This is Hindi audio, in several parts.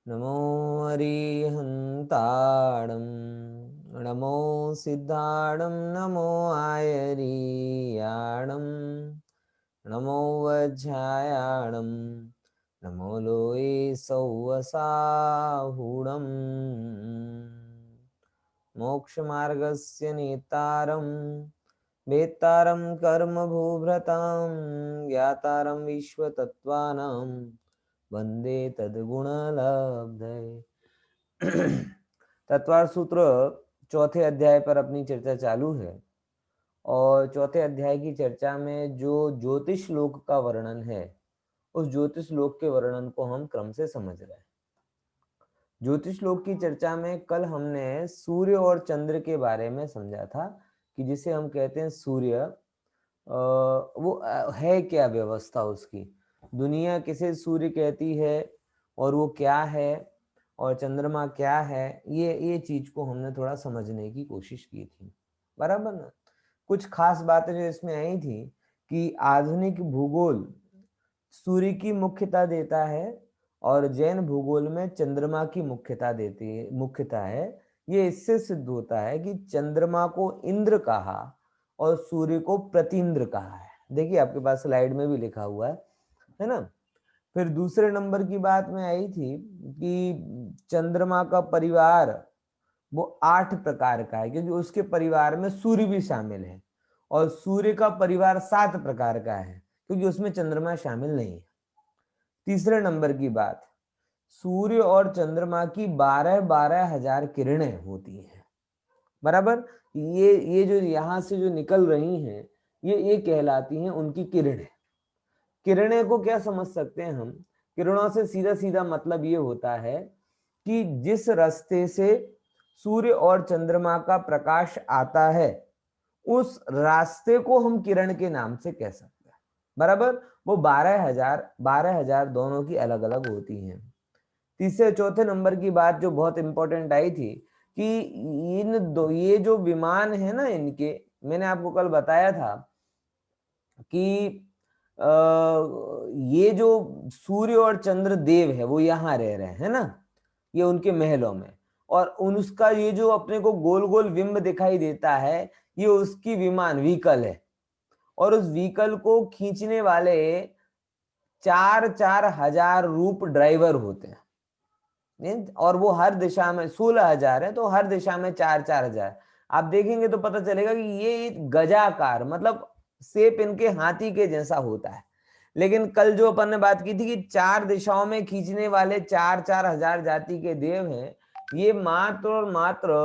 नमो अरिहन्ताणं नमो सिद्धाणं नमो आयरीयाणं नमो वज्रायाणं नमो लोये सौवसाहूणं मोक्षमार्गस्य नेतारं वेत्तारं कर्मभूभृतां ज्ञातारं विश्वतत्त्वानां वंदे तद्गुणलब्धये। तत्वार सूत्र चौथे अध्याय पर अपनी चर्चा चालू है और चौथे अध्याय की चर्चा में जो ज्योतिष लोक का वर्णन है उस ज्योतिष लोक के वर्णन को हम क्रम से समझ रहे हैं। ज्योतिष लोक की चर्चा में कल हमने सूर्य और चंद्र के बारे में समझा था कि जिसे हम कहते हैं सूर्य, वो है क्या व्यवस्था उसकी, दुनिया किसे सूर्य कहती है और वो क्या है, और चंद्रमा क्या है, ये चीज को हमने थोड़ा समझने की कोशिश की थी, बराबर ना। कुछ खास बातें जो इसमें आई थी कि आधुनिक भूगोल सूर्य की मुख्यता देता है और जैन भूगोल में चंद्रमा की मुख्यता है। ये इससे सिद्ध होता है कि चंद्रमा को इंद्र कहा और सूर्य को प्रतींद्र कहा है। देखिए आपके पास स्लाइड में भी लिखा हुआ है ना। फिर दूसरे नंबर की बात में आई थी कि चंद्रमा का परिवार वो 8 प्रकार का है, क्योंकि उसके परिवार में सूर्य भी शामिल है, और सूर्य का परिवार 7 प्रकार का है क्योंकि उसमें चंद्रमा शामिल नहीं है। तीसरे नंबर की बात, सूर्य और चंद्रमा की 12-12 हजार किरणें होती हैं, बराबर। ये जो यहां से जो निकल रही हैं ये कहलाती हैं उनकी किरणें। किरणें को क्या समझ सकते हैं हम? किरणों से सीधा सीधा मतलब ये होता है कि जिस रास्ते से सूर्य और चंद्रमा का प्रकाश आता है उस रास्ते को हम किरण के नाम से कह सकते हैं, बराबर। वो 12,000 दोनों की अलग अलग होती हैं। तीसरे चौथे नंबर की बात जो बहुत इंपॉर्टेंट आई थी कि ये जो विमान है ना, इनके, मैंने आपको कल बताया था कि ये जो सूर्य और चंद्र देव है वो यहाँ रह रहे हैं ना, ये उनके महलों में, और उसका ये जो अपने को गोल गोल बिंब दिखाई देता है ये उसकी विमान व्हीकल है, और उस व्हीकल को खींचने वाले 4-4 हजार रूप ड्राइवर होते हैं, और वो हर दिशा में 16,000 है, तो हर दिशा में 4-4 हजार। आप देखेंगे तो पता चलेगा कि ये एक गजाकार, मतलब शेप इनके हाथी के जैसा होता है। लेकिन कल जो अपन ने बात की थी कि 4 दिशाओं में खींचने वाले 4-4 हजार जाति के देव हैं, ये मात्र और मात्र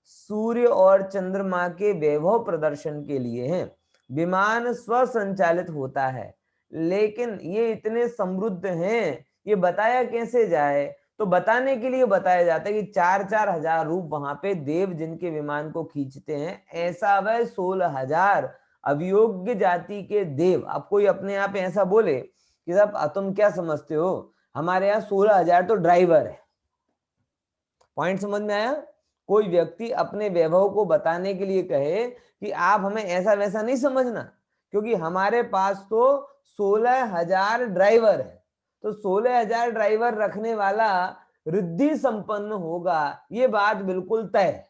सूर्य और चंद्रमा के वैभव प्रदर्शन के लिए हैं। विमान स्वसंचालित होता है, लेकिन ये इतने समृद्ध हैं, ये बताया कैसे जाए? तो बताने के लिए बताया जाता है कि 4-4 हजार रूप वहां पे देव जिनके विमान को खींचते हैं, ऐसा वह 16,000 अभियोग्य जाति के देव। अब कोई अपने आप ऐसा बोले कि साहब तुम क्या समझते हो, हमारे यहाँ 16,000 तो ड्राइवर है। पॉइंट समझ में आया? कोई व्यक्ति अपने वैभव को बताने के लिए कहे कि आप हमें ऐसा वैसा नहीं समझना, क्योंकि हमारे पास तो 16,000 ड्राइवर है, तो 16,000 ड्राइवर रखने वाला रिद्धि संपन्न होगा, ये बात बिल्कुल तय है।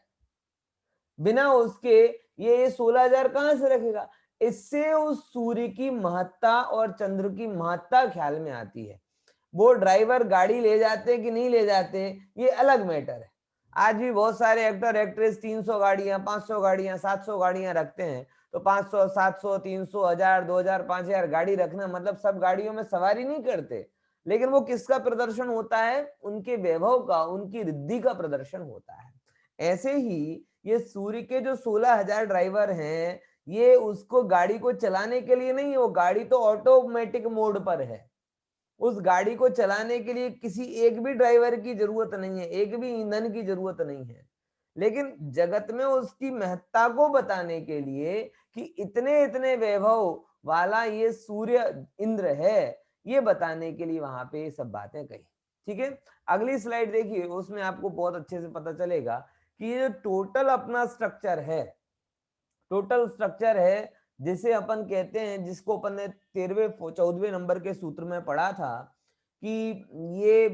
बिना उसके ये 16,000 कहां से रखेगा? इससे उस सूर्य की महत्ता और चंद्र की महत्ता ख्याल में आती है। वो ड्राइवर गाड़ी ले जाते कि नहीं ले जाते ये अलग मैटर है। आज भी बहुत सारे एक्टर एक्ट्रेस 300 गाड़ियां, 500 गाड़ियां, 700 गाड़ियां रखते हैं। तो 500, 700, 300, 1000, 2000, 5000 गाड़ी रखना मतलब सब गाड़ियों में सवारी नहीं करते, लेकिन वो किसका प्रदर्शन होता है? उनके वैभव का, उनकी रिद्धि का प्रदर्शन होता है। ऐसे ही ये सूर्य के जो 16,000 ड्राइवर हैं, ये उसको गाड़ी को चलाने के लिए नहीं है, वो गाड़ी तो ऑटोमेटिक मोड पर है। उस गाड़ी को चलाने के लिए किसी एक भी ड्राइवर की जरूरत नहीं है, एक भी ईंधन की जरूरत नहीं है, लेकिन जगत में उसकी महत्ता को बताने के लिए कि इतने इतने वैभव वाला ये सूर्य इंद्र है, ये बताने के लिए वहां पे ये सब बातें कही। ठीक है, अगली स्लाइड देखिए, उसमें आपको बहुत अच्छे से पता चलेगा कि ये टोटल अपना स्ट्रक्चर है, टोटल स्ट्रक्चर है, जिसे अपन कहते हैं, जिसको अपन ने 13वें 14वें नंबर के सूत्र में पढ़ा था कि ये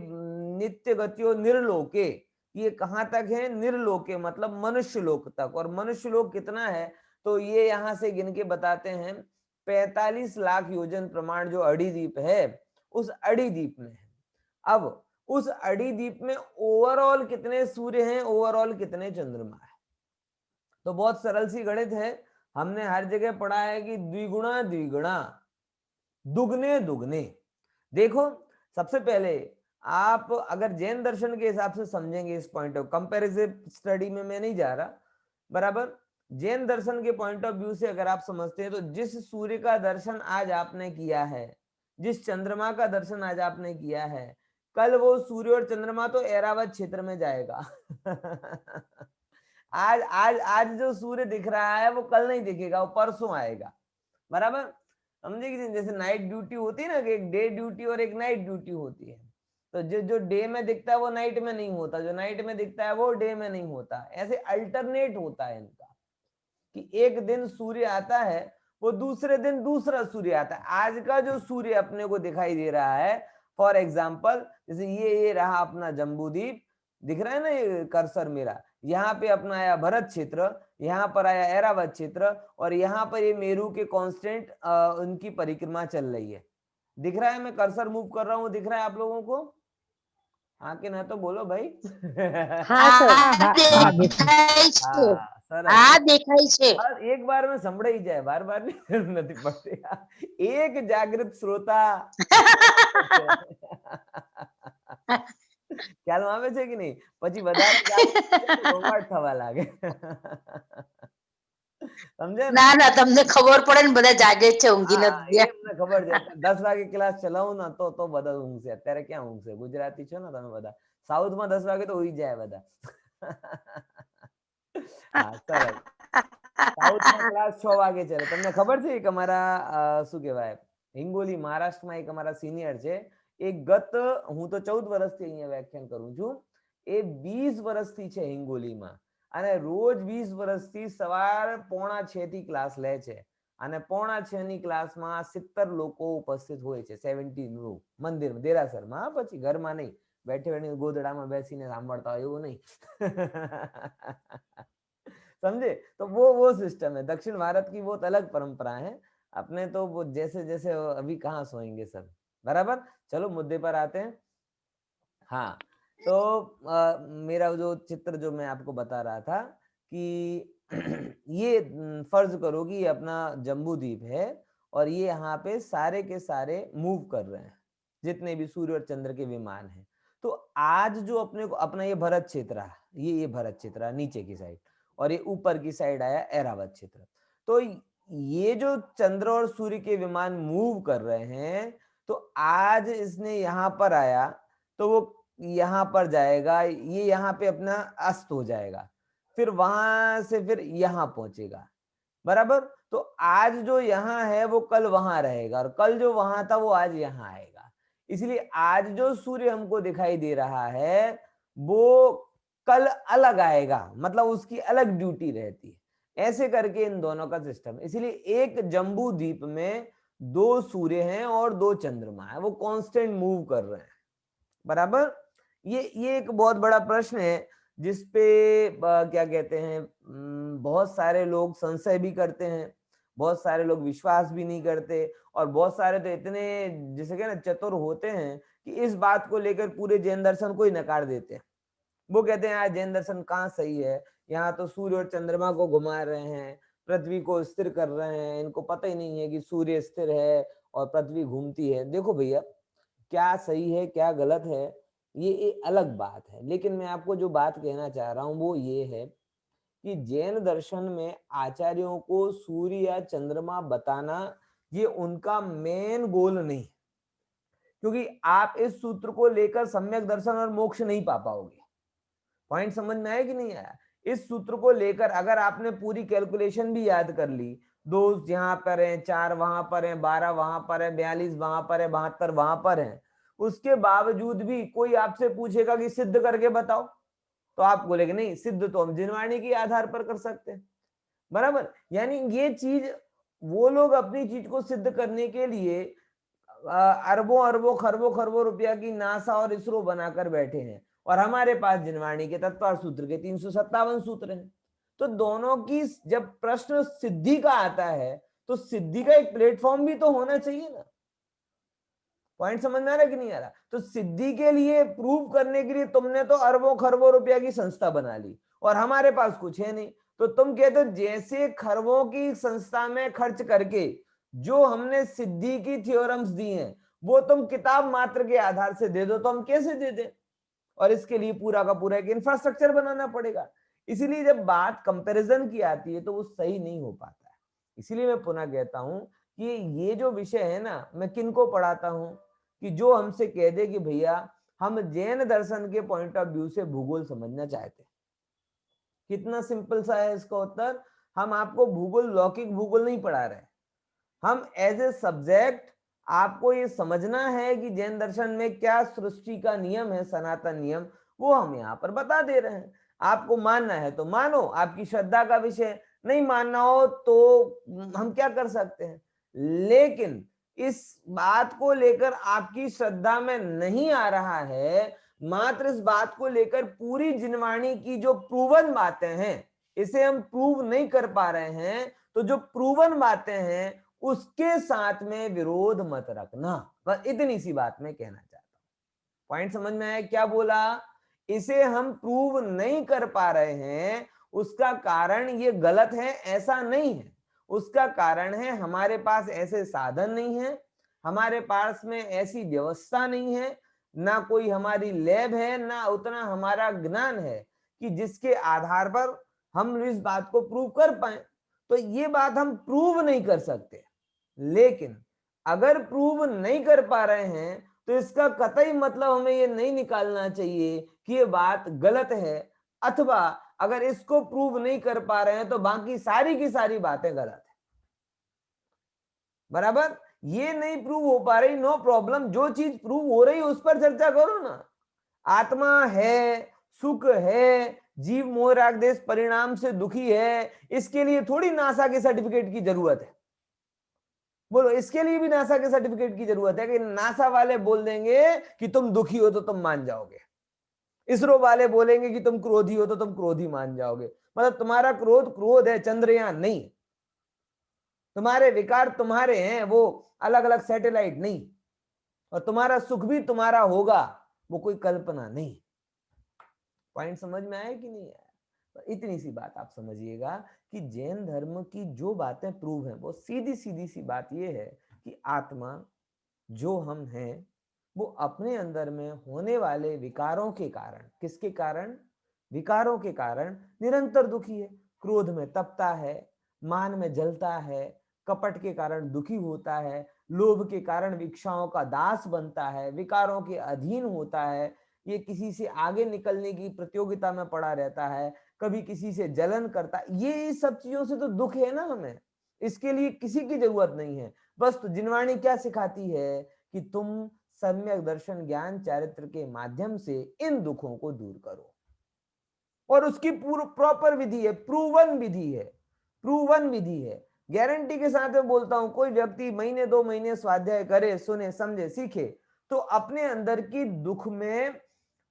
नित्य गतियो निर्लोके, ये कहाँ तक है? निर्लोके मतलब मनुष्य लोक तक। और मनुष्य लोक कितना है? तो ये यहाँ से गिन के बताते हैं 45 लाख योजन प्रमाण जो अड़ीदीप है, उस अड़ीदीप में है। अब उस अड़ीदीप में ओवरऑल कितने सूर्य हैं, ओवरऑल कितने चंद्रमा है? तो बहुत सरल सी गणित है, हमने हर जगह पढ़ा है कि द्विगुणा द्विगुणा दुगने दुगने। देखो सबसे पहले आप अगर जैन दर्शन के हिसाब से समझेंगे इस पॉइंट ऑफ कंपैरिजन स्टडी में मैं नहीं जा रहा, बराबर, जैन दर्शन के पॉइंट ऑफ व्यू से अगर आप समझते हैं तो जिस सूर्य का दर्शन आज आपने किया है, जिस चंद्रमा का दर्शन आज आपने किया है, कल वो सूर्य और चंद्रमा तो ऐरावत क्षेत्र में जाएगा। आज आज आज जो सूर्य दिख रहा है वो कल नहीं दिखेगा, वो परसों आएगा, बराबर, समझे कि जैसे नाइट ड्यूटी होती है ना, कि एक डे ड्यूटी और एक नाइट ड्यूटी होती है, तो जो जो डे में दिखता है वो नाइट में नहीं होता, जो नाइट में दिखता है वो डे में नहीं होता, ऐसे अल्टरनेट होता है इनका, कि एक दिन सूर्य आता है, वो दूसरे दिन दूसरा सूर्य आता है। आज का जो सूर्य अपने को दिखाई दे रहा है, फॉर एग्जाम्पल जैसे ये रहा अपना जम्बूद्वीप, दिख रहा है ना ये कर्सर मेरा, यहाँ पे अपना आया भरत क्षेत्र, यहाँ पर आया ऐरावत क्षेत्र, और यहाँ पर ये मेरू के कांस्टेंट उनकी परिक्रमा चल रही है। दिख रहा है मैं कर्सर मूव कर रहा हूँ, दिख रहा है आप लोगों को? हाँ कि ना तो बोलो भाई। बस एक बार में संभळे ही जाए, बार बार नहीं पड़ते। एक जागृत श्रोता ख्याल આવે છે કે નહીં? પછી વધારે ઘોંઘાટ થવા લાગે। સમજે ને? ના ના તમને ખબર પડે ને બધા જાગે છે ઊંઘી હા નથી એ મને ખબર છે, 10 વાગે ક્લાસ ચલાવું ને તો બધા ઊંઘશે, અત્યારે ક્યાં ઊંઘશે? ગુજરાતી છો ને તમે બધા, સાઉથમાં 10 વાગે તો ઉઈ જાય બધા। હા સરસ, સાઉથમાં ક્લાસ 6 વાગે ચાલે। તમને ખબર છે કે અમારા શું કહેવાય હિંગોલી મહારાષ્ટ્રમાં એક અમારા સિનિયર છે, એ ગત હું તો 14 વર્ષથી અહીંયા વ્યાખ્યાન કરું છું, એ 20 વર્ષથી છે હિંગોલીમાં, અને રોજ 20 વર્ષથી સવાર 5:45 થી ક્લાસ લે છે, અને 5:45 ની ક્લાસમાં 70 લોકો ઉપસ્થિત હોય છે, 70 લોકો મંદિરમાં દેરાસરમાં, પછી ઘરમાં નહીં, બેઠે બેઠે ગોદડામાં બેસીને સાંભળતા હોય એવું નહીં। समझे? तो वो सिस्टम है, दक्षिण भारत की बहुत अलग परंपरा है, अपने तो वो जैसे जैसे अभी कहाँ सोएंगे सब, बराबर। चलो मुद्दे पर आते हैं। हाँ तो मेरा जो चित्र जो मैं आपको बता रहा था कि ये फर्ज करो कि ये अपना जम्बू द्वीप है, और ये यहाँ पे सारे के सारे मूव कर रहे हैं, जितने भी सूर्य और चंद्र के विमान हैं। तो आज जो अपने को अपना ये भरत क्षेत्र है, ये भरत क्षेत्र है नीचे की साइड, और ये ऊपर की साइड आया ऐरावत क्षेत्र। तो ये जो चंद्र और सूर्य के विमान मूव कर रहे हैं, तो आज इसने यहाँ पर आया तो वो यहाँ पर जाएगा, ये यहाँ पे अपना अस्त हो जाएगा, फिर वहां से फिर यहाँ पहुंचेगा, बराबर। तो आज जो यहाँ है वो कल वहां रहेगा, और कल जो वहां था वो आज यहाँ आएगा। इसलिए आज जो सूर्य हमको दिखाई दे रहा है वो कल अलग आएगा, मतलब उसकी अलग ड्यूटी रहती है। ऐसे करके इन दोनों का सिस्टम, इसलिए एक जम्बू द्वीप में 2 सूर्य हैं और 2 चंद्रमा है, वो कांस्टेंट मूव कर रहे हैं, बराबर। ये एक बहुत बड़ा प्रश्न है जिसपे क्या कहते हैं बहुत सारे लोग संशय भी करते हैं, बहुत सारे लोग विश्वास भी नहीं करते, और बहुत सारे तो इतने जिसे कहना चतुर होते हैं कि इस बात को लेकर पूरे जैन दर्शन को ही नकार देते हैं। वो कहते हैं यार जैन दर्शन कहाँ सही है, यहाँ तो सूर्य और चंद्रमा को घुमा रहे हैं, पृथ्वी को स्थिर कर रहे हैं, इनको पता ही नहीं है कि सूर्य स्थिर है और पृथ्वी घूमती है। देखो भैया, क्या सही है क्या गलत है ये एक अलग बात है, लेकिन मैं आपको जो बात कहना चाह रहा हूँ वो ये है कि जैन दर्शन में आचार्यों को सूर्य या चंद्रमा बताना ये उनका मेन गोल नहीं, क्योंकि आप इस सूत्र को लेकर सम्यक दर्शन और मोक्ष नहीं पा पाओगे। पॉइंट समझ में आया कि नहीं आया? इस सूत्र को लेकर अगर आपने पूरी कैलकुलेशन भी याद कर ली, 2 यहाँ पर है, 4 वहां पर है, 12 वहां पर है, 42 वहां पर है, 72 वहां पर है, उसके बावजूद भी कोई आपसे पूछेगा कि सिद्ध करके बताओ, तो आप बोलेंगे नहीं, सिद्ध तो हम जिनवाणी के आधार पर कर सकते हैं, बराबर। यानी ये चीज वो लोग अपनी चीज को सिद्ध करने के लिए अरबों अरबों खरबों खरबों रुपया की नासा और इसरो बनाकर बैठे हैं, और हमारे पास जिनवाणी के तत्वार्थ सूत्र के 357 सूत्र हैं। तो दोनों की जब प्रश्न सिद्धि का आता है तो सिद्धि का एक प्लेटफॉर्म भी तो होना चाहिए ना। पॉइंट समझ में आ रहा है कि नहीं आ रहा? तो सिद्धि के लिए, प्रूव करने के लिए तुमने तो अरबों खरबों रुपया की संस्था बना ली और हमारे पास कुछ है नहीं। तो तुम कहते हो जैसे खरबों की संस्था में खर्च करके जो हमने सिद्धि की थ्योरम्स दी हैं वो तुम किताब मात्र के आधार से दे दो, तो हम कैसे दे दें? और इसके लिए पूरा का पूरा एक इंफ्रास्ट्रक्चर बनाना पड़ेगा। इसीलिए जब बात कंपैरिजन की आती है तो वो सही नहीं हो पाता है। इसीलिए मैं पुनः कहता हूं कि ये जो विषय है ना, मैं किनको पढ़ाता हूं कि जो हमसे कह दे कि भैया हम जैन दर्शन के पॉइंट ऑफ व्यू से भूगोल समझना चाहते हैं। कितना सिंपल सा है इसका उत्तर। हम आपको भूगोल, लौकिक भूगोल नहीं पढ़ा रहे, हम एज ए सब्जेक्ट आपको ये समझना है कि जैन दर्शन में क्या सृष्टि का नियम है, सनातन नियम, वो हम यहाँ पर बता दे रहे हैं। आपको मानना है तो मानो, आपकी श्रद्धा का विषय, नहीं मानना हो तो हम क्या कर सकते हैं। लेकिन इस बात को लेकर आपकी श्रद्धा में नहीं आ रहा है, मात्र इस बात को लेकर पूरी जिनवाणी की जो प्रूवन बातें हैं इसे हम प्रूव नहीं कर पा रहे हैं, तो जो प्रूवन बातें हैं उसके साथ में विरोध मत रखना। बस इतनी सी बात मैं कहना चाहता हूं। पॉइंट समझ में आया क्या बोला? इसे हम प्रूव नहीं कर पा रहे हैं, उसका कारण ये गलत है ऐसा नहीं है, उसका कारण है हमारे पास ऐसे साधन नहीं है, हमारे पास में ऐसी व्यवस्था नहीं है, ना कोई हमारी लैब है, ना उतना हमारा ज्ञान है कि जिसके आधार पर हम इस बात को प्रूव कर पाए। तो ये बात हम प्रूव नहीं कर सकते। लेकिन अगर प्रूव नहीं कर पा रहे हैं तो इसका कतई मतलब हमें ये नहीं निकालना चाहिए कि ये बात गलत है, अथवा अगर इसको प्रूव नहीं कर पा रहे हैं तो बाकी सारी की सारी बातें गलत है। बराबर? ये नहीं प्रूव हो पा रही, नो प्रॉब्लम, जो चीज प्रूव हो रही है उस पर चर्चा करो ना। आत्मा है, सुख है, जीव मोह राग देश परिणाम से दुखी है, इसके लिए थोड़ी नासा के सर्टिफिकेट की जरूरत है। बोलो, इसके लिए भी नासा के सर्टिफिकेट की जरूरत है कि नासा वाले बोल देंगे कि तुम दुखी हो तो तुम मान जाओगे, इसरो वाले बोलेंगे कि तुम क्रोधी हो तो तुम क्रोधी मान जाओगे। मतलब तुम्हारा क्रोध क्रोध है, चंद्रयान नहीं, तुम्हारे विकार तुम्हारे हैं, वो अलग अलग सैटेलाइट नहीं, और तुम्हारा सुख भी तुम्हारा होगा, वो कोई कल्पना नहीं। पॉइंट समझ में आया कि नहीं आया? तो इतनी सी बात आप समझिएगा कि जैन धर्म की जो बातें प्रूव हैं वो सीधी सीधी सी बात ये है कि आत्मा जो हम हैं वो अपने अंदर में होने वाले विकारों के कारण, किसके कारण? विकारों के कारण निरंतर दुखी है। क्रोध में तपता है, मान में जलता है, कपट के कारण दुखी होता है, लोभ के कारण इच्छाओं का दास बनता है, विकारों के अधीन होता है, ये किसी से आगे निकलने की प्रतियोगिता में पड़ा रहता है, कभी किसी से जलन करता है। ये सब चीजों से तो दुख है ना हमें, इसके लिए किसी की जरूरत नहीं है। बस तो जिनवाणी क्या सिखाती है कि तुम सम्यक दर्शन ज्ञान चारित्र के माध्यम से इन दुखों को दूर करो, और उसकी पूर्ण प्रॉपर विधि है, प्रूवन विधि है, प्रूवन विधि है। गारंटी के साथ मैं बोलता हूं, कोई व्यक्ति महीने 2 महीने स्वाध्याय करे, सुने, समझे, सीखे तो अपने अंदर की दुख में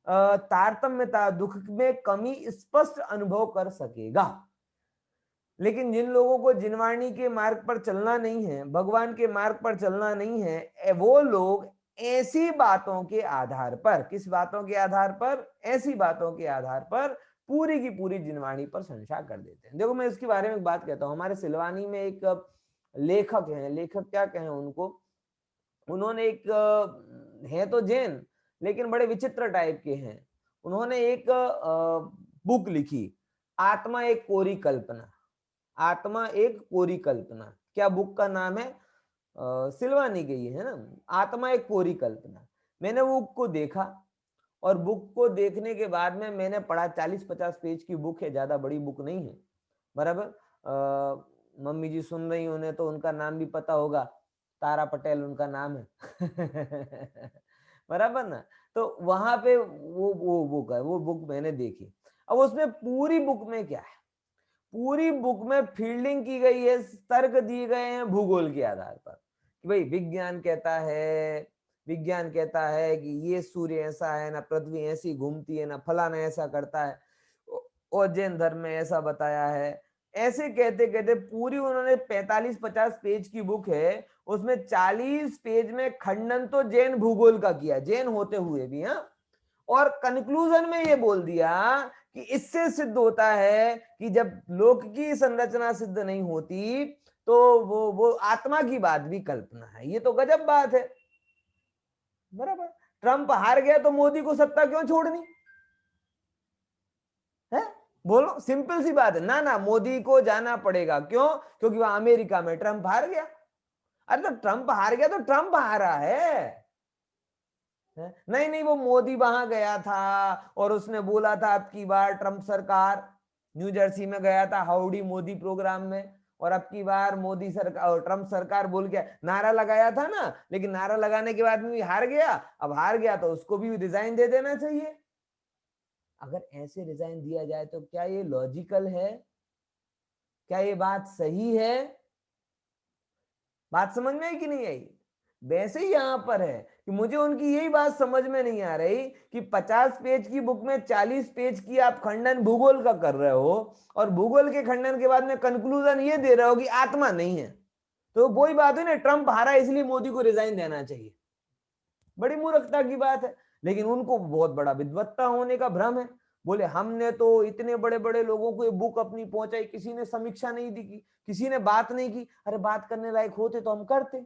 तारतम्यता, दुख में कमी स्पष्ट अनुभव कर सकेगा। लेकिन जिन लोगों को जिनवाणी के मार्ग पर चलना नहीं है, भगवान के मार्ग पर चलना नहीं है, वो लोग ऐसी बातों के आधार पर, किस बातों के आधार पर? ऐसी बातों के आधार पर पूरी की पूरी जिनवाणी पर संशय कर देते हैं। देखो, मैं इसके बारे में एक बात कहता हूं। हमारे सिलवानी में एक लेखक हैं, लेखक क्या कहें उनको, उन्होंने एक है तो जैन लेकिन बड़े विचित्र टाइप के हैं। उन्होंने एक बुक लिखी, आत्मा एक कोरी कल्पना। आत्मा एक कोरी कल्पना, क्या बुक का नाम है? सिलवानी गई है ना, आत्मा एक कोरी कल्पना। मैंने वो बुक को देखा, और बुक को देखने के बाद में मैंने पढ़ा, 40-50 पेज की बुक है, ज्यादा बड़ी बुक नहीं है। बराबर? मम्मी जी सुन रही उन्हें तो उनका नाम भी पता होगा, तारा पटेल उनका नाम है। बराबर ना? तो वहां पे वो बुक मैंने देखी। अब उसमें पूरी बुक में क्या है? पूरी बुक में फील्डिंग की गई है, तर्क दिए गए हैं भूगोल के आधार पर कि भाई विज्ञान कहता है कि ये सूर्य ऐसा है ना, पृथ्वी ऐसी घूमती है ना, फलाना ऐसा करता है, और जैन धर्म में ऐसा बताया है। ऐसे कहते कहते पूरी उन्होंने 45-50 पेज की बुक है, उसमें 40 पेज में खंडन तो जैन भूगोल का किया, जैन होते हुए भी। हाँ, और कंक्लूजन में ये बोल दिया कि इससे सिद्ध होता है कि जब लोक की संरचना सिद्ध नहीं होती तो वो आत्मा की बात भी कल्पना है। ये तो गजब बात है। बराबर, ट्रंप हार गया तो मोदी को सत्ता क्यों छोड़नी है? बोलो, सिंपल सी बात है ना। ना, मोदी को जाना पड़ेगा। क्यों? क्योंकि वहां अमेरिका में ट्रंप हार गया। अरे तो ट्रंप हार गया तो ट्रंप हारा है। नहीं नहीं, वो मोदी वहां गया था और उसने बोला था अब की बार ट्रंप सरकार, न्यू जर्सी में गया था हाउडी मोदी प्रोग्राम में, और अब की बार मोदी सरकार और ट्रंप सरकार बोल के नारा लगाया था ना। लेकिन नारा लगाने के बाद भी हार गया। अब हार गया तो उसको भी रिजाइन दे देना चाहिए। अगर ऐसे रिजाइन दिया जाए तो क्या ये लॉजिकल है? क्या ये बात सही है? बात समझ में आई कि नहीं आई? वैसे ही यहां पर है कि मुझे उनकी यही बात समझ में नहीं आ रही कि 50 पेज की बुक में 40 पेज की आप खंडन भूगोल का कर रहे हो, और भूगोल के खंडन के बाद में कंक्लूजन ये दे रहे हो कि आत्मा नहीं है। तो वही बात है ना, ट्रंप हारा इसलिए मोदी को रिजाइन देना चाहिए। बड़ी मूर्खता की बात है। लेकिन उनको बहुत बड़ा विद्वत्ता होने का भ्रम है। बोले हमने तो इतने बड़े बड़े लोगों को ये बुक अपनी पहुंचाई, किसी ने समीक्षा नहीं दी की, किसी ने बात नहीं की। अरे बात करने लायक होते तो हम करते।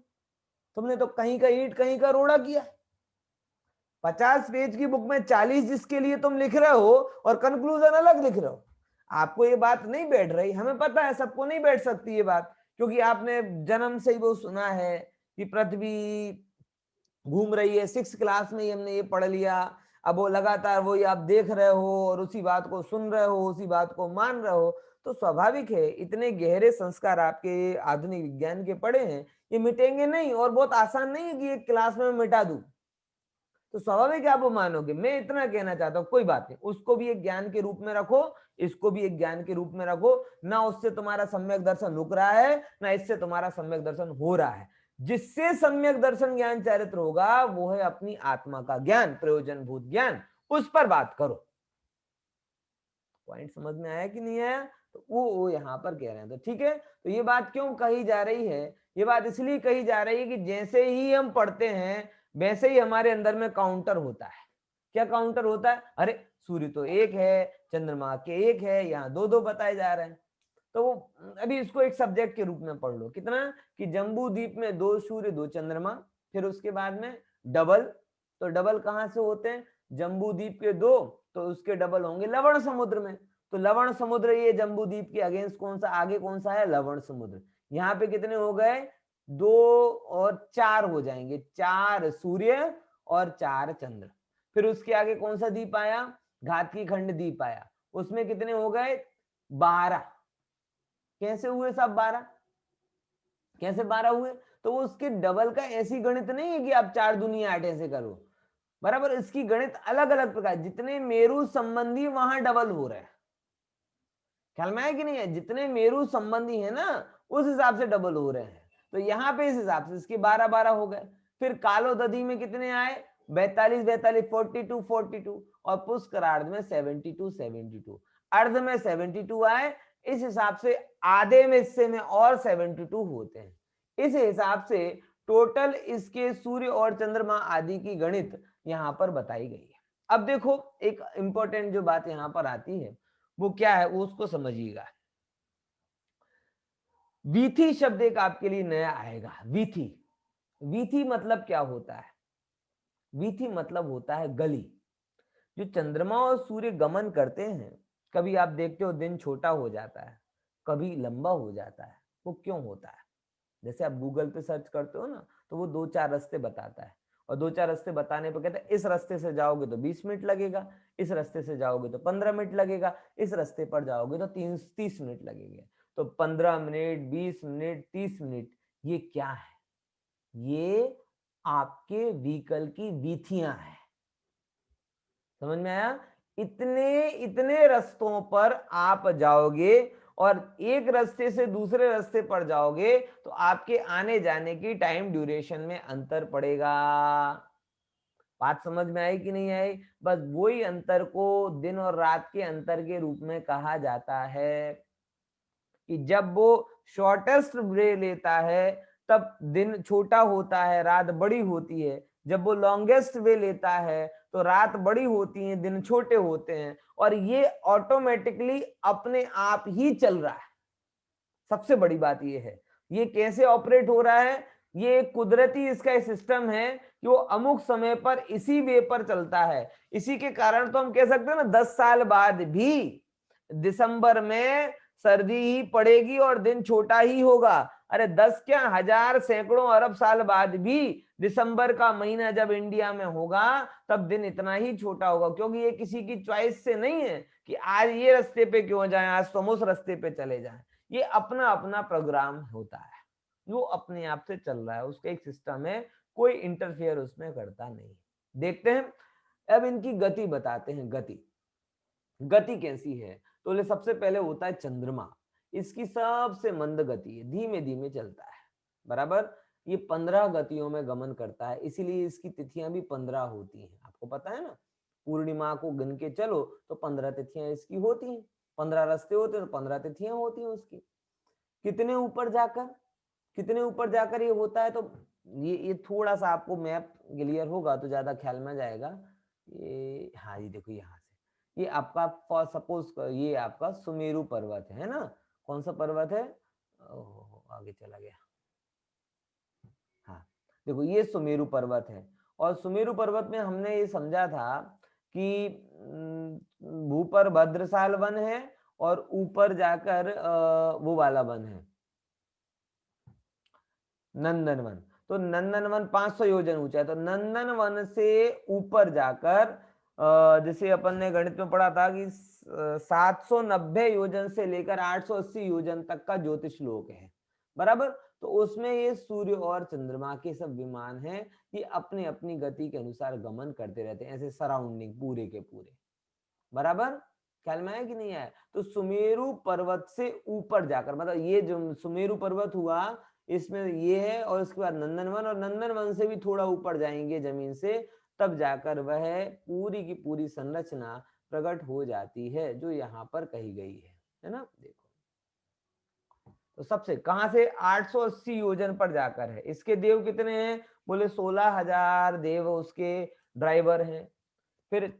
तुमने तो कहीं का ईंट कहीं का रोड़ा किया। 50 पेज की बुक में 40 जिसके लिए तुम लिख रहे हो और कंक्लूजन अलग लिख रहे हो। आपको ये बात नहीं बैठ रही, हमें पता है सबको नहीं बैठ सकती ये बात, क्योंकि आपने जन्म से ही वो सुना है कि पृथ्वी घूम रही है। 6 क्लास में ही हमने ये पढ़ लिया। अब वो लगातार वही आप देख रहे हो और उसी बात को सुन रहे हो, उसी बात को मान रहे हो। तो स्वाभाविक है इतने गहरे संस्कार आपके आधुनिक विज्ञान के पड़े हैं, ये मिटेंगे नहीं। और बहुत आसान नहीं है कि एक क्लास में मिटा दूं। तो स्वाभाविक है आप वो मानोगे। मैं इतना कहना चाहता हूँ, कोई बात नहीं, उसको भी एक ज्ञान के रूप में रखो, इसको भी एक ज्ञान के रूप में रखो। ना उससे तुम्हारा सम्यक दर्शन रुक रहा है, ना इससे तुम्हारा सम्यक दर्शन हो रहा है। जिससे सम्यक दर्शन ज्ञान चरित्र होगा वो है अपनी आत्मा का ज्ञान, प्रयोजनभूत ज्ञान। उस पर बात करो। पॉइंट समझ में आया कि नहीं आया? तो वो यहाँ पर कह रहे हैं। तो ठीक है, तो ये बात क्यों कही जा रही है? ये बात इसलिए कही जा रही है कि जैसे ही हम पढ़ते हैं वैसे ही हमारे अंदर में काउंटर होता है। क्या काउंटर होता है? अरे सूर्य तो एक है, चंद्रमा के एक है, यहाँ दो दो बताए जा रहे हैं। तो वो अभी इसको एक सब्जेक्ट के रूप में पढ़ लो। कितना? कि जम्बू द्वीप में 2 सूर्य 2 चंद्रमा। फिर उसके बाद में डबल। तो डबल कहां से होते हैं? जम्बू द्वीप के 2, तो उसके डबल होंगे लवण समुद्र में। तो लवण समुद्र ये जम्बू द्वीप के अगेंस्ट कौन सा, आगे कौन सा है? लवण समुद्र। यहाँ पे कितने हो गए? 2 और 4 हो जाएंगे, 4 सूर्य और 4 चंद्र। फिर उसके आगे कौन सा द्वीप आया? घातकी खंड द्वीप आया। उसमें कितने हो गए? 12। कैसे हुए सब 12? कैसे 12 हुए? तो वो उसके डबल का ऐसी गणित नहीं है कि आप 4 दूनी 8 ऐसे करो। बराबर, इसकी गणित अलग अलग प्रकार, जितने मेरु संबंधी वहां डबल हो रहे हैं। ख्याल में है कि नहीं है? जितने मेरु संबंधी है ना उस हिसाब से डबल हो रहे हैं। तो यहाँ पे इस हिसाब से इसके 12-12 हो गए। फिर कालो दधी में कितने आए? 42-42, 42-42, और पुष्करार्ध में 72-72, अर्ध में 72 आए। इस हिसाब से आधे में हिस्से में और 72 होते हैं। इस हिसाब से टोटल इसके सूर्य और चंद्रमा आदि की गणित यहाँ पर बताई गई है। अब देखो एक इंपॉर्टेंट जो बात यहाँ पर आती है वो क्या है, वो उसको समझिएगा। वीथी शब्द एक आपके लिए नया आएगा। वीथी, वीथी मतलब क्या होता है? वीथी मतलब होता है गली। जो चंद्रमा और सूर्य गमन करते हैं, कभी आप देखते हो दिन छोटा हो जाता है, कभी लंबा हो जाता है। वो क्यों होता है? जैसे आप गूगल पे सर्च करते हो ना, तो वो 2-4 रास्ते बताता है, और 2-4 रास्ते बताने पर कहता है इस रास्ते से जाओगे तो 20 मिनट लगेगा, इस रास्ते से जाओगे तो 15 मिनट लगेगा, इस रास्ते पर जाओगे तो 30 मिनट लगेंगे। तो 15 मिनट, 20 मिनट, 30 मिनट, ये क्या है? ये आपके व्हीकल की वीथियां हैं। समझ में आया? इतने इतने रास्तों पर आप जाओगे और एक रास्ते से दूसरे रास्ते पर जाओगे तो आपके आने जाने की टाइम ड्यूरेशन में अंतर पड़ेगा। बात समझ में आई कि नहीं आई? बस वही अंतर को दिन और रात के अंतर के रूप में कहा जाता है कि जब वो शॉर्टेस्ट वे लेता है तब दिन छोटा होता है, रात बड़ी होती है। जब वो लॉन्गेस्ट वे लेता है तो रात बड़ी होती है, दिन छोटे होते हैं। और ये ऑटोमेटिकली अपने आप ही चल रहा है। सबसे बड़ी बात ये है, ये कैसे ऑपरेट हो रहा है? ये कुदरती इसका सिस्टम है कि वो अमुक समय पर इसी वे पर चलता है। इसी के कारण तो हम कह सकते हैं ना 10 साल बाद भी दिसंबर में सर्दी ही पड़ेगी और दिन छोटा ही होगा। अरे 10 क्या, हजार सैकड़ों अरब साल बाद भी दिसंबर का महीना जब इंडिया में होगा तब दिन इतना ही छोटा होगा, क्योंकि ये किसी की चॉइस से नहीं है कि आज ये रास्ते पे क्यों जाएं, आज तो हम उस रास्ते पे चले जाएं। ये अपना अपना प्रोग्राम होता है, वो अपने आप से चल रहा है, उसका एक सिस्टम है, कोई इंटरफेयर उसमें करता नहीं। देखते हैं अब इनकी गति बताते हैं। गति कैसी है? तो सबसे पहले होता है चंद्रमा। इसकी सबसे मंद गति है, धीमे धीमे चलता है, बराबर। ये 15 गतियों में गमन करता है, इसीलिए इसकी तिथियां भी 15 होती हैं। आपको पता है ना, पूर्णिमा को गिन के चलो तो 15 तिथियां इसकी होती हैं। 15 रास्ते होते हैं तो 15 तिथियां होती हैं उसकी। कितने ऊपर जाकर ये होता है, तो ये थोड़ा सा आपको मैप क्लियर होगा तो ज्यादा ख्याल में जाएगा। ये हाँ, ये देखो यहाँ से ये आपका फॉर सपोज ये आपका सुमेरु पर्वत है ना। कौन सा पर्वत है? आगे चला गया। हाँ, देखो ये सुमेरु पर्वत है। और सुमेरु पर्वत में हमने ये समझा था कि भूपर भद्रसाल वन है और ऊपर जाकर वो वाला वन है नंदनवन। तो नंदनवन 500 योजन ऊंचा है। तो नंदनवन से ऊपर जाकर जैसे अपन ने गणित में पढ़ा था कि 790 योजन से लेकर 880 योजन तक का ज्योतिष लोक है, बराबर। तो उसमें ये सूर्य और चंद्रमा के सब विमान हैं, ये अपनी अपनी गति के अनुसार गमन करते रहते हैं, ऐसे सराउंडिंग पूरे के पूरे, बराबर। ख्याल में आया कि नहीं आया? तो सुमेरु पर्वत से ऊपर जाकर, मतलब ये जो सुमेरु पर्वत हुआ इसमें ये है, और उसके बाद नंदनवन, और नंदनवन से भी थोड़ा ऊपर जाएंगे जमीन से, तब जाकर वह पूरी की पूरी संरचना प्रकट हो जाती है जो यहाँ पर कही गई है ना। देखो तो सबसे कहां से 880 योजन पर जाकर है। इसके देव कितने हैं? बोले 16,000 देव उसके ड्राइवर हैं। फिर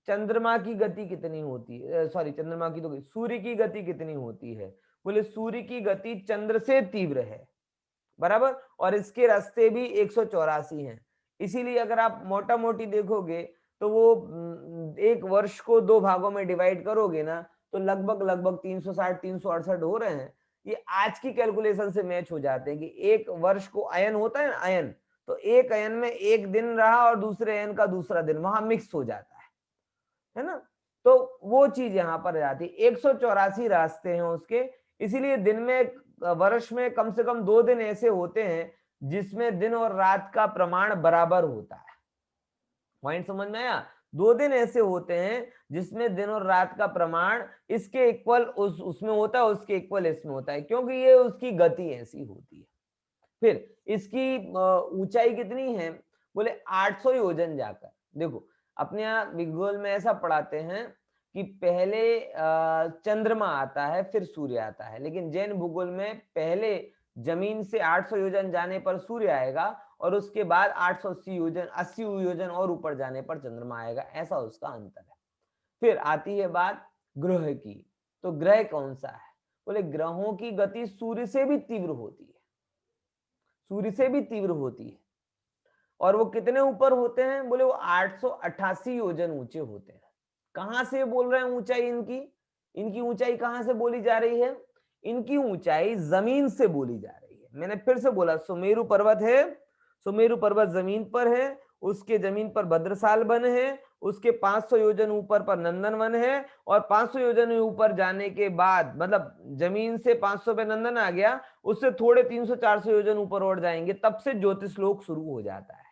चंद्रमा की गति कितनी होती है? सॉरी, चंद्रमा की तो सूर्य की गति कितनी होती है? बोले सूर्य की गति चंद्र से तीव्र है, बराबर। और इसके रास्ते भी 184 हैं। इसीलिए अगर आप मोटा मोटी देखोगे तो वो एक वर्ष को 2 भागों में डिवाइड करोगे ना तो लगभग लगभग 360 368 हो रहे हैं। ये आज की कैलकुलेशन से मैच हो जाते हैं कि एक वर्ष को अयन होता है ना, अयन, तो एक अयन में एक दिन रहा और दूसरे अयन का दूसरा दिन वहां मिक्स हो जाता है ना। तो वो चीज यहाँ पर जाती है। 184 रास्ते हैं उसके, इसीलिए दिन में वर्ष में कम से कम 2 दिन ऐसे होते हैं जिसमें दिन और रात का प्रमाण बराबर होता है। पॉइंट समझ में आया? 2 दिन ऐसे होते हैं जिसमें दिन और रात का प्रमाण इसके इक्वल उसमें होता है, उसके इक्वल इसमें होता है, क्योंकि ये उसकी गति ऐसी होती है। फिर इसकी ऊंचाई कितनी है? बोले 800 योजन जाकर। देखो अपने यहाँ भूगोल में ऐसा पढ़ाते हैं कि पहले चंद्रमा आता है फिर सूर्य आता है, लेकिन जैन भूगोल में पहले जमीन से 800 योजन जाने पर सूर्य आएगा और उसके बाद 880 योजन 80 योजन और ऊपर जाने पर चंद्रमा आएगा, ऐसा उसका अंतर है। फिर आती है बात ग्रह की। तो ग्रह कौन सा है? बोले ग्रहों की गति सूर्य से भी तीव्र होती है, सूर्य से भी तीव्र होती है। और वो कितने ऊपर होते हैं? बोले वो 888 योजन ऊंचे होते हैं। कहां से बोल रहे हैं ऊंचाई इनकी? इनकी ऊंचाई कहां से बोली जा रही है? इनकी ऊंचाई जमीन से बोली जा रही है। मैंने फिर से बोला, सुमेरु पर्वत है, सुमेरु पर्वत जमीन पर है, उसके जमीन पर भद्रसाल वन है, उसके 500 योजन ऊपर पर नंदन वन है, और 500 योजन ऊपर जाने के बाद, मतलब जमीन से 500 पे नंदन आ गया, उससे थोड़े 300-400 योजन ऊपर और जाएंगे तब से ज्योतिष लोक शुरू हो जाता है।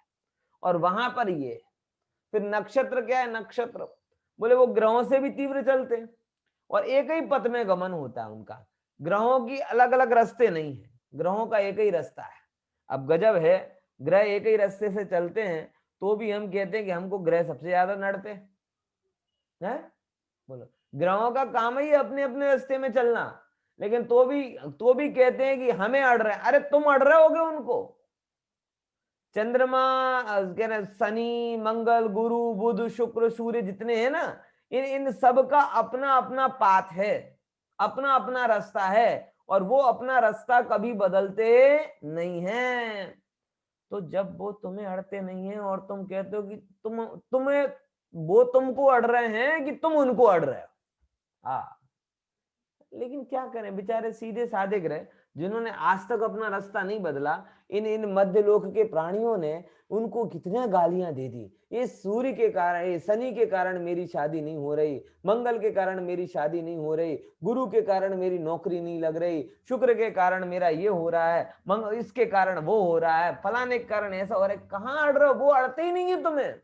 और वहां पर ये फिर नक्षत्र क्या है? नक्षत्र बोले वो ग्रहों से भी तीव्र चलते हैं। और एक ही पथ में गमन होता है उनका। ग्रहों की अलग अलग रास्ते नहीं है, ग्रहों का एक ही रास्ता है। अब गजब है, ग्रह एक ही रास्ते से चलते हैं तो भी हम कहते हैं कि हमको ग्रह सबसे ज्यादा नड़ते हैं। बोलो, ग्रहों का काम ही है अपने अपने रास्ते में चलना, लेकिन तो भी कहते हैं कि हमें अड़ रहे हैं। अरे तुम अड़ रहे होगे उनको। चंद्रमा, कह रहे शनि, मंगल, गुरु, बुध, शुक्र, सूर्य जितने हैं ना, इन इन सब का अपना अपना पाथ है, अपना अपना रास्ता है, और वो अपना रास्ता कभी बदलते नहीं हैं। तो जब वो तुम्हें अड़ते नहीं है और तुम कहते हो कि तुम्हें वो तुमको अड़ रहे हैं कि तुम उनको अड़ रहे हो। हाँ, लेकिन क्या करें, बेचारे सीधे साधे ग्रह जिन्होंने आज तक अपना रास्ता नहीं बदला, इन इन मध्यलोक के प्राणियों ने उनको कितने गालियां दे दी। ये सूर्य के कारण, ये शनि के कारण मेरी शादी नहीं हो रही, मंगल के कारण मेरी शादी नहीं हो रही, गुरु के कारण मेरी नौकरी नहीं लग रही, शुक्र के कारण मेरा ये हो रहा है, इसके कारण वो हो रहा है, फलाने के कारण ऐसा हो रहा है। कहाँ अड़ रहे हो? वो अड़ते ही नहीं है तुम्हें।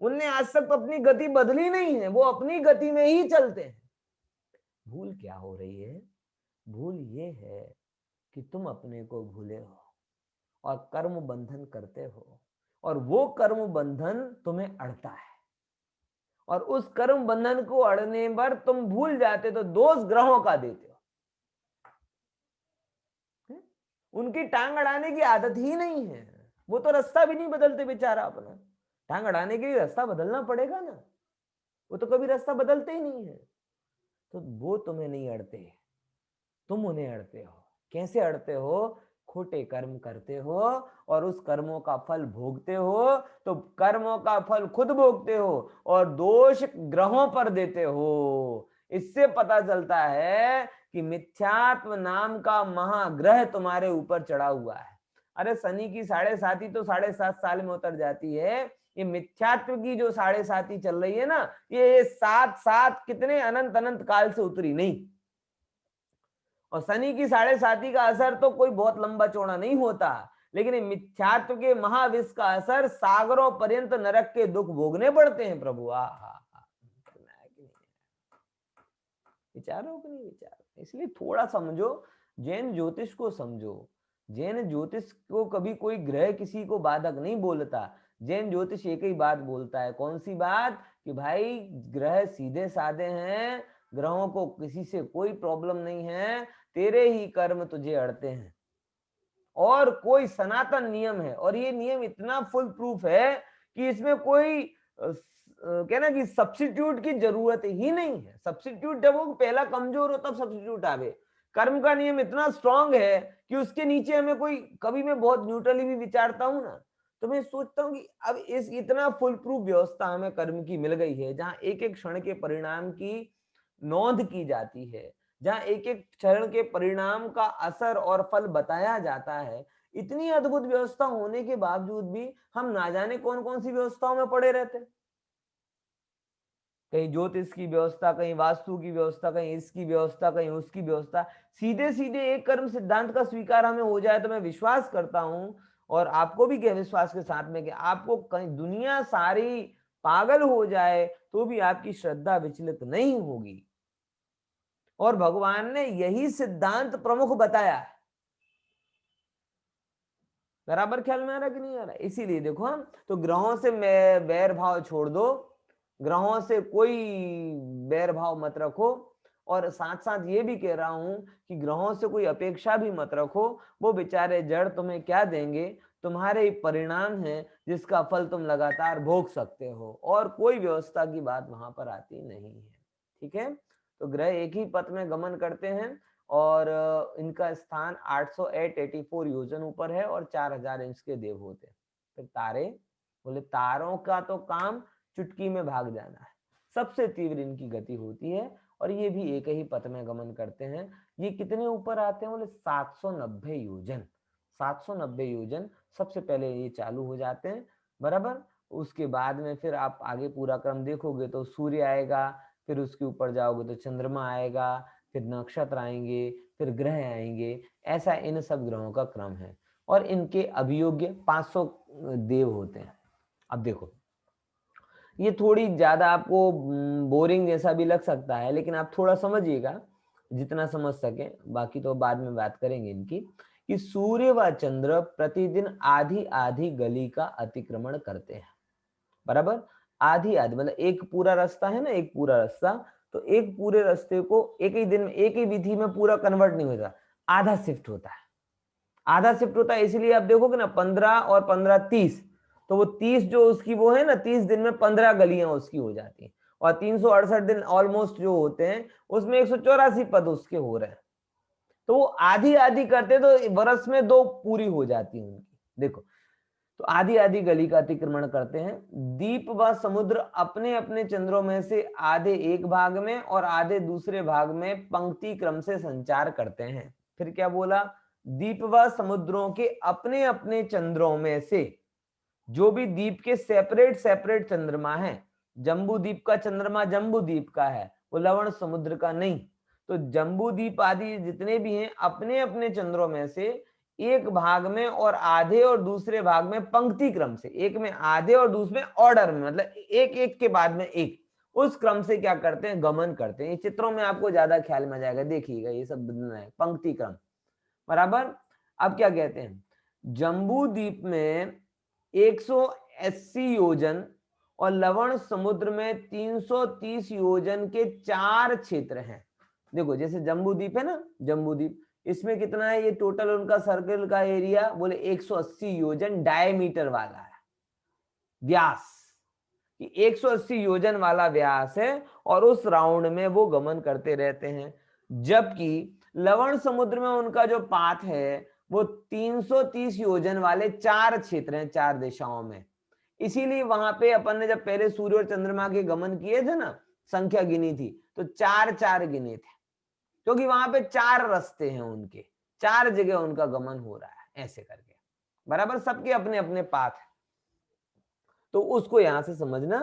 उनने आज तक अपनी गति बदली नहीं है, वो अपनी गति में ही चलते हैं। भूल क्या हो रही है? भूल ये है कि तुम अपने को भूले हो और कर्म बंधन करते हो, और वो कर्म बंधन तुम्हें अड़ता है, और उस कर्म बंधन को अड़ने पर तुम भूल जाते तो दोष ग्रहों का देते हो। उनकी टांग अड़ाने की आदत ही नहीं है, वो तो रास्ता भी नहीं बदलते बेचारा अपना। टांग अड़ाने के लिए रास्ता बदलना पड़ेगा ना, वो तो कभी रास्ता बदलते ही नहीं है। तो वो तुम्हें नहीं अड़ते, तुम उन्हें अड़ते हो। कैसे अड़ते हो? खोटे कर्म करते हो और उस कर्मों का फल भोगते हो, तो कर्मों का फल खुद भोगते हो और दोष ग्रहों पर देते हो। इससे पता चलता है कि मिथ्यात्व नाम का महाग्रह तुम्हारे ऊपर चढ़ा हुआ है। अरे शनि की 7.5 तो 7.5 साल में उतर जाती है, ये मिथ्यात्व की जो 7.5 चल रही है ना, ये 7 कितने अनंत अनंत काल से उतरी नहीं। और शनि की 7.5 का असर तो कोई बहुत लंबा चौड़ा नहीं होता, लेकिन मिथ्यात्व के महाविष का असर सागरों पर्यंत नरक के दुख भोगने पड़ते हैं प्रभु। विचारो कि नहीं विचारो? इसलिए थोड़ा समझो, जैन ज्योतिष को समझो। जैन ज्योतिष को कभी कोई ग्रह किसी को बाधक नहीं बोलता। जैन ज्योतिष एक ही बात बोलता है, कौन सी बात? कि भाई ग्रह सीधे साधे हैं, ग्रहों को किसी से कोई प्रॉब्लम नहीं है, तेरे ही कर्म तुझे अड़ते हैं। और कोई सनातन नियम है, और ये नियम इतना फुल प्रूफ है कि इसमें कोई कहना कि सब्स्टिट्यूट की जरूरत ही नहीं है। सब्स्टिट्यूट जब वो पहला कमजोर हो तब सब्स्टिट्यूट आवे। कर्म का नियम इतना स्ट्रांग है कि उसके नीचे हमें कोई, कभी मैं बहुत न्यूट्रली भी विचारता हूं ना, तो मैं सोचता हूँ कि अब इस इतना फुल प्रूफ व्यवस्था हमें कर्म की मिल गई है, जहां एक एक क्षण के परिणाम की नोंद की जाती है, जहां एक एक क्षण के परिणाम का असर और फल बताया जाता है। इतनी अद्भुत व्यवस्था होने के बावजूद भी हम ना जाने कौन कौन सी व्यवस्थाओं में पड़े रहते हैं। कहीं ज्योतिष की व्यवस्था, कहीं वास्तु की व्यवस्था, कहीं इसकी व्यवस्था, कहीं उसकी व्यवस्था। सीधे सीधे एक कर्म सिद्धांत का स्वीकार हमें हो जाए तो मैं विश्वास करता हूं, और आपको भी कह विश्वास के साथ में, कि आपको कहीं दुनिया सारी पागल हो जाए तो भी आपकी श्रद्धा विचलित नहीं होगी। और भगवान ने यही सिद्धांत प्रमुख बताया है। बराबर ख्याल में आ रहा कि नहीं आ रहा? इसीलिए देखो, तो ग्रहों से बैर भाव छोड़ दो, ग्रहों से कोई बैर भाव मत रखो, और साथ साथ ये भी कह रहा हूं कि ग्रहों से कोई अपेक्षा भी मत रखो। वो बेचारे जड़ तुम्हें क्या देंगे? तुम्हारे परिणाम है जिसका फल तुम लगातार भोग सकते हो, और कोई व्यवस्था की बात वहां पर आती नहीं है। ठीक है, तो ग्रह एक ही पथ में गमन करते हैं, और इनका स्थान 884 योजन ऊपर है, और 4000 इंच के देव होते हैं। फिर तारे, बोले तारों का तो काम चुटकी में भाग जाना है, सबसे तीव्र इनकी गति होती है, और ये भी एक ही पथ में गमन करते हैं। ये कितने ऊपर आते हैं? बोले 790 योजन। 790 योजन सबसे पहले ये चालू हो जाते हैं, बराबर। उसके बाद में फिर आप आगे पूरा क्रम देखोगे तो सूर्य आएगा, फिर उसके ऊपर जाओगे तो चंद्रमा आएगा, फिर नक्षत्र आएंगे, फिर ग्रह आएंगे। ऐसा इन सब ग्रहों का क्रम है, और इनके अभियोग्य 500 देव होते हैं। अब देखो, ये थोड़ी ज्यादा आपको बोरिंग जैसा भी लग सकता है, लेकिन आप थोड़ा समझिएगा जितना समझ सके, बाकी तो बाद में बात करेंगे इनकी। कि सूर्य व चंद्र प्रतिदिन आधी आधी गली का अतिक्रमण करते हैं, बराबर। आधी आधी मतलब एक पूरा रास्ता है ना, एक पूरा रास्ता, तो एक पूरे रास्ते को एक ही दिन में एक ही विधि में पूरा कन्वर्ट नहीं होता, आधा शिफ्ट होता है। आधा शिफ्ट होता है, इसीलिए आप देखोगे ना 15 और 15 30, तो वो 30 जो उसकी वो है ना, 30 दिन में 15 गलियां उसकी हो जाती हैं, और 368 दिन ऑलमोस्ट जो होते हैं उसमें 184 पद उसके हो रहे हैं। तो वो आधी आधी करते तो वर्ष में 2 पूरी हो जाती है उनकी। देखो, तो आधी आधी गली का अतिक्रमण करते हैं। द्वीप व समुद्र अपने अपने चंद्रों में से आधे एक भाग में और आधे दूसरे भाग में पंक्ति क्रम से संचार करते हैं। फिर क्या बोला, द्वीप व समुद्रों के अपने अपने चंद्रों में से, जो भी द्वीप के सेपरेट सेपरेट चंद्रमा है, जम्बू द्वीप का चंद्रमा जम्बू द्वीप का है, वो लवण समुद्र का नहीं। तो जम्बू द्वीप आदि जितने भी हैं अपने अपने चंद्रों में से एक भाग में और आधे और दूसरे भाग में पंक्ति क्रम से, एक में आधे और दूसरे में ऑर्डर में, मतलब एक एक के बाद में एक, उस क्रम से क्या करते हैं, गमन करते हैं। ये चित्रों में आपको ज्यादा ख्याल में आ जाएगा, देखिएगा ये सब बदलना है, पंक्ति क्रम, बराबर। अब क्या कहते हैं, जम्बू द्वीप में 180 योजन और लवण समुद्र में 330 योजन के 4 क्षेत्र हैं। देखो जैसे जम्बू द्वीप है ना, जम्बू द्वीप, इसमें कितना है, ये टोटल उनका सर्कल का एरिया बोले 180 योजन डायमीटर वाला है, व्यास कि 180 योजन वाला व्यास है, और उस राउंड में वो गमन करते रहते हैं। जबकि लवण समुद्र में उनका जो पाथ है वो 330 योजन वाले 4 क्षेत्र हैं, 4 दिशाओं में। इसीलिए वहां पे अपन ने जब पहले सूर्य और चंद्रमा के गमन किए थे ना, संख्या गिनी थी, तो 4 4 गिने थे, क्योंकि वहां पे 4 रास्ते हैं उनके, 4 जगह उनका गमन हो रहा है, ऐसे करके, बराबर। सबके अपने अपने पाथ है, तो उसको यहां से समझना।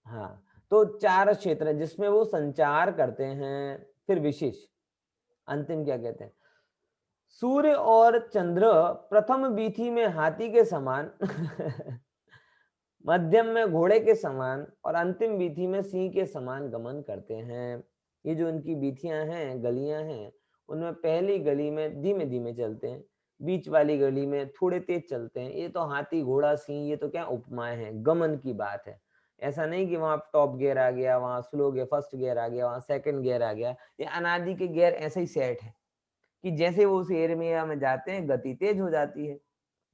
हाँ, तो 4 क्षेत्र है जिसमें वो संचार करते हैं। फिर विशेष अंतिम क्या कहते हैं, सूर्य और चंद्र प्रथम बीथी में हाथी के समान मध्यम में घोड़े के समान और अंतिम बीथी में सिंह के समान गमन करते हैं। ये जो उनकी बीथियां हैं, गलियां हैं, उनमें पहली गली में धीमे धीमे चलते हैं, बीच वाली गली में थोड़े तेज चलते हैं। ये तो हाथी घोड़ा सिंह, ये तो क्या उपमाएं हैं, गमन की बात है। ऐसा नहीं कि वहां टॉप गियर आ गया, वहां स्लो गियर, फर्स्ट गियर आ गया, वहां सेकंड गियर आ गया। ये अनादि के गियर ऐसे ही सेट है कि जैसे वो उस एरिया में जाते हैं गति तेज हो जाती है,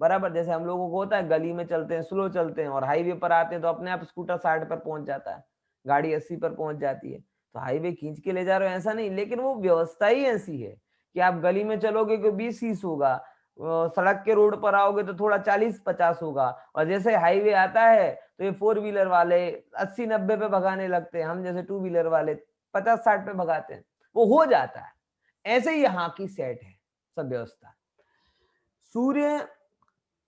बराबर। जैसे हम लोगों को होता है गली में चलते हैं स्लो चलते हैं, और हाईवे पर आते हैं तो अपने आप स्कूटर 60 पर पहुंच जाता है, गाड़ी 80 पर पहुंच जाती है, तो हाईवे खींच के ले जा रहे हो ऐसा नहीं, लेकिन वो व्यवस्था ही ऐसी है कि आप गली में चलोगे तो 20-30 होगा, सड़क के रोड पर आओगे तो थोड़ा 40-50 होगा, और जैसे हाईवे आता है तो ये 4 व्हीलर वाले 80-90 पे भगाने लगते हैं, हम जैसे 2 व्हीलर वाले 50-60 पे भगाते हैं, वो हो जाता है। ऐसे ही यहाँ की सेट है सब व्यवस्था। सूर्य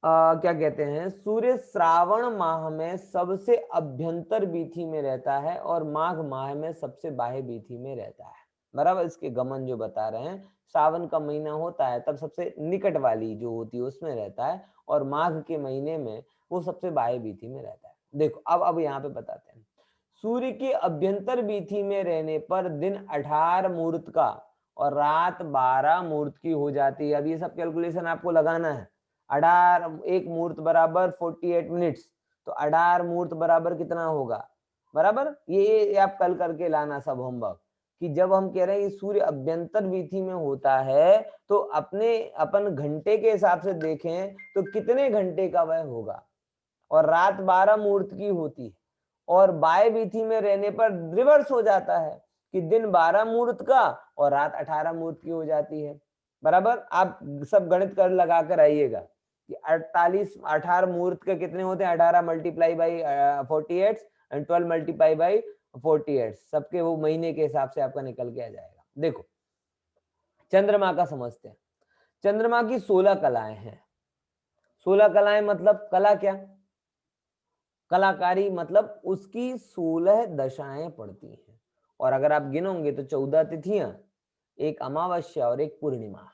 क्या कहते हैं, सूर्य श्रावण माह में सबसे अभ्यंतर बीथी में रहता है और माघ माह में सबसे बाह्य बीथी में रहता है, बराबर। इसके गमन जो बता रहे हैं, श्रावण का महीना होता है तब सबसे निकट वाली जो होती है उसमें रहता है, और माघ के महीने में वो सबसे बाह्य बीथी में रहता है। देखो अब यहाँ पे बताते हैं, सूर्य की अभ्यंतर बीथी में रहने पर दिन 18 मुहूर्त का और रात 12 मुहूर्त की हो जाती है। अब ये सब कैलकुलेशन आपको लगाना है। 18 एक मुहूर्त बराबर 48 मिनट्स, तो 18 मुहूर्त बराबर कितना होगा, बराबर। ये आप कल करके लाना सब होमवर्क, कि जब हम कह रहे हैं कि सूर्य अभ्यंतर बीथी में होता है तो अपन घंटे के हिसाब से देखें तो कितने घंटे का वह होगा, और रात 12 मुहूर्त की होती है, और बाह्य बीथी में रहने पर रिवर्स हो जाता है कि दिन 12 मुहूर्त का और रात 18 मुहूर्त की हो जाती है, बराबर। आप सब गणित कर लगा कर आइएगा कि 18 मुहूर्त के कितने होते हैं, 18 multiply by 48 and 12 multiply by 48, सबके वो महीने के हिसाब से आपका निकल के आ जाएगा। देखो चंद्रमा का समझते हैं। चंद्रमा की 16 कलाएं हैं। 16 कलाएं मतलब कला क्या, कलाकारी, मतलब उसकी 16 दशाएं पड़ती हैं, और अगर आप गिनोगे तो 14 तिथियां, एक अमावस्या और एक पूर्णिमा,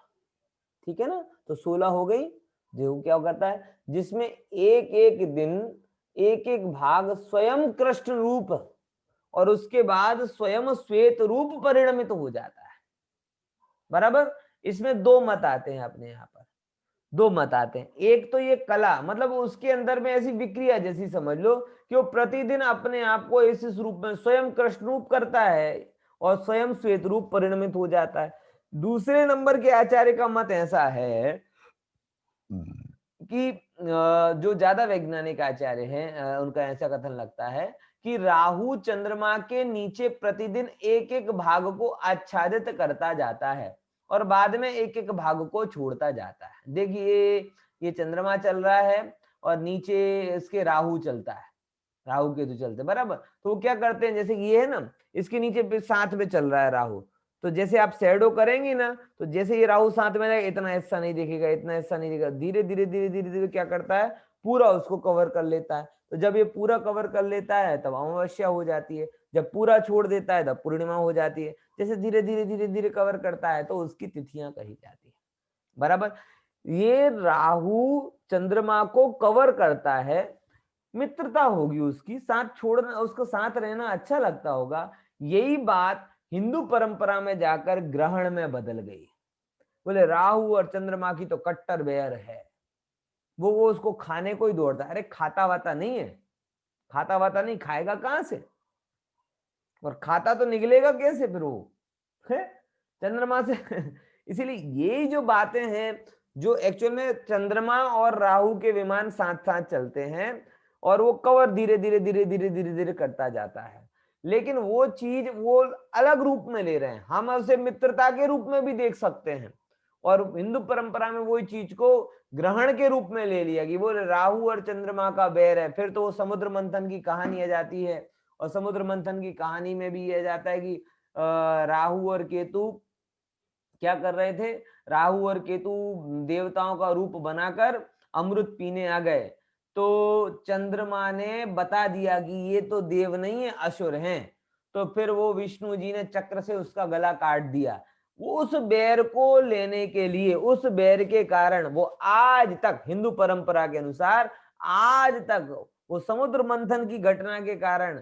ठीक है ना, तो 16 हो गई। जो क्या करता है, जिसमें एक एक दिन एक एक भाग स्वयं कृष्ण रूप और उसके बाद स्वयं श्वेत रूप परिणमित हो जाता है। बराबर। इसमें दो मत आते हैं अपने यहाँ पर, दो मत आते हैं। एक तो ये कला, मतलब उसके अंदर में ऐसी विक्रिया जैसी समझ लो कि वो प्रतिदिन अपने आप को इस रूप में स्वयं कृष्ण रूप करता है और स्वयं श्वेत रूप परिणमित हो जाता है। दूसरे नंबर के आचार्य का मत ऐसा है कि जो ज्यादा वैज्ञानिक आचार्य हैं उनका ऐसा कथन लगता है कि राहु चंद्रमा के नीचे प्रतिदिन एक एक भाग को आच्छादित करता जाता है और बाद में एक एक भाग को छोड़ता जाता है। देखिए ये चंद्रमा चल रहा है और नीचे इसके राहु चलता है, राहु केतु चलते बराबर। तो वो क्या करते हैं, जैसे ये है ना, इसके नीचे पे साथ में चल रहा है राहु, तो जैसे आप शैडो करेंगे ना, तो जैसे ये राहु साथ में जाएगा इतना हिस्सा नहीं दिखेगा, इतना हिस्सा नहीं दिखेगा, धीरे धीरे धीरे धीरे धीरे क्या करता है, पूरा उसको कवर कर लेता है। तो जब ये पूरा कवर कर लेता है तब अमावस्या हो जाती है, जब पूरा छोड़ देता है तब पूर्णिमा हो जाती है। जैसे धीरे धीरे धीरे धीरे कवर करता है तो उसकी तिथियां कही जाती है। बराबर। ये राहु चंद्रमा को कवर करता है, मित्रता होगी उसकी, साथ छोड़ना, उसको साथ रहना अच्छा लगता होगा। यही बात हिंदू परंपरा में जाकर ग्रहण में बदल गई। बोले राहु और चंद्रमा की तो कट्टर बैर है, वो उसको खाने को ही दौड़ता है। अरे खाता वाता नहीं है, खाता वाता नहीं, खाएगा कहां से, और खाता तो निकलेगा कैसे फिर वो है चंद्रमा से। इसीलिए यही जो बातें हैं, जो एक्चुअल में चंद्रमा और राहु के विमान साथ साथ चलते हैं और वो कवर धीरे धीरे धीरे धीरे धीरे धीरे करता जाता है, लेकिन वो चीज वो अलग रूप में ले रहे हैं। हम उसे मित्रता के रूप में भी देख सकते हैं और हिंदू परंपरा में वही चीज को ग्रहण के रूप में ले लिया कि वो राहु और चंद्रमा का बैर है। फिर तो वो समुद्र मंथन की कहानी आ जाती है और समुद्र मंथन की कहानी में भी यह जाता है कि राहु और केतु क्या कर रहे थे, राहु और केतु देवताओं का रूप बनाकर अमृत पीने आ गए, तो चंद्रमा ने बता दिया कि ये तो देव नहीं है, असुर हैं। तो फिर वो विष्णु जी ने चक्र से उसका गला काट दिया। वो उस बैर को लेने के लिए, उस बैर के कारण वो आज तक हिंदू परंपरा के अनुसार आज तक वो समुद्र मंथन की घटना के कारण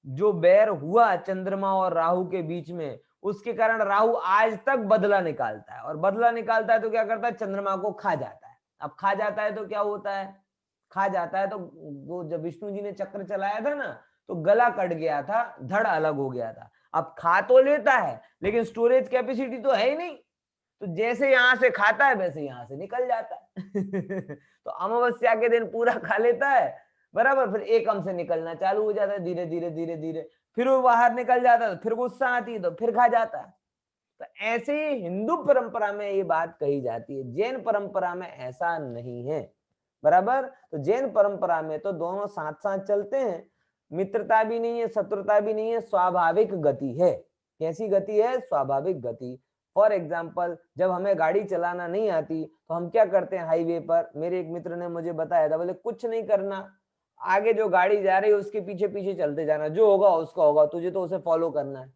जो बैर हुआ चंद्रमा और राहु के बीच में, उसके कारण राहु आज तक बदला निकालता है और बदला निकालता है तो क्या करता है, चंद्रमा को खा जाता है। अब खा जाता है तो क्या होता है, खा जाता है तो वो जब विष्णु जी ने चक्र चलाया था ना, तो गला कट गया था, धड़ अलग हो गया था। अब खा तो लेता है लेकिन स्टोरेज कैपेसिटी तो है ही नहीं, तो जैसे यहां से खाता है वैसे यहां से निकल जाता है। तो अमावस्या के दिन पूरा खा लेता है बराबर, फिर एकम से निकलना चालू हो जाता है धीरे धीरे धीरे धीरे, फिर वो बाहर निकल जाता है, फिर गुस्सा आती है तो फिर खा जाता है। तो ऐसे ही हिंदू परंपरा में ये बात कही जाती है, जैन परंपरा में ऐसा नहीं है। बराबर। तो जैन परंपरा में तो दोनों साथ साथ चलते हैं, मित्रता भी नहीं है, शत्रुता भी नहीं है, स्वाभाविक गति है। कैसी गति है, स्वाभाविक गति। फॉर एग्जाम्पल, जब हमें गाड़ी चलाना नहीं आती तो हम क्या करते हैं, हाईवे पर, मेरे एक मित्र ने मुझे बताया था, बोले कुछ नहीं करना, आगे जो गाड़ी जा रही है उसके पीछे पीछे चलते जाना, जो होगा उसका होगा, तुझे तो उसे फॉलो करना है।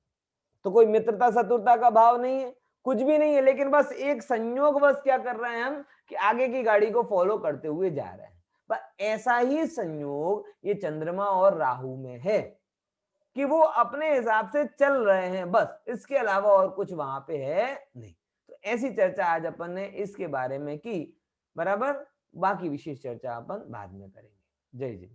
तो कोई मित्रता शत्रुता का भाव नहीं है, कुछ भी नहीं है, लेकिन बस एक संयोगवश क्या कर रहे हैं हम कि आगे की गाड़ी को फॉलो करते हुए जा रहे हैं। पर ऐसा ही संयोग ये चंद्रमा और राहु में है कि वो अपने हिसाब से चल रहे हैं, बस इसके अलावा और कुछ वहां पे है नहीं। तो ऐसी चर्चा आज अपन ने इसके बारे में की। बराबर। बाकी विशेष चर्चा अपन बाद में करेंगे। जय जय।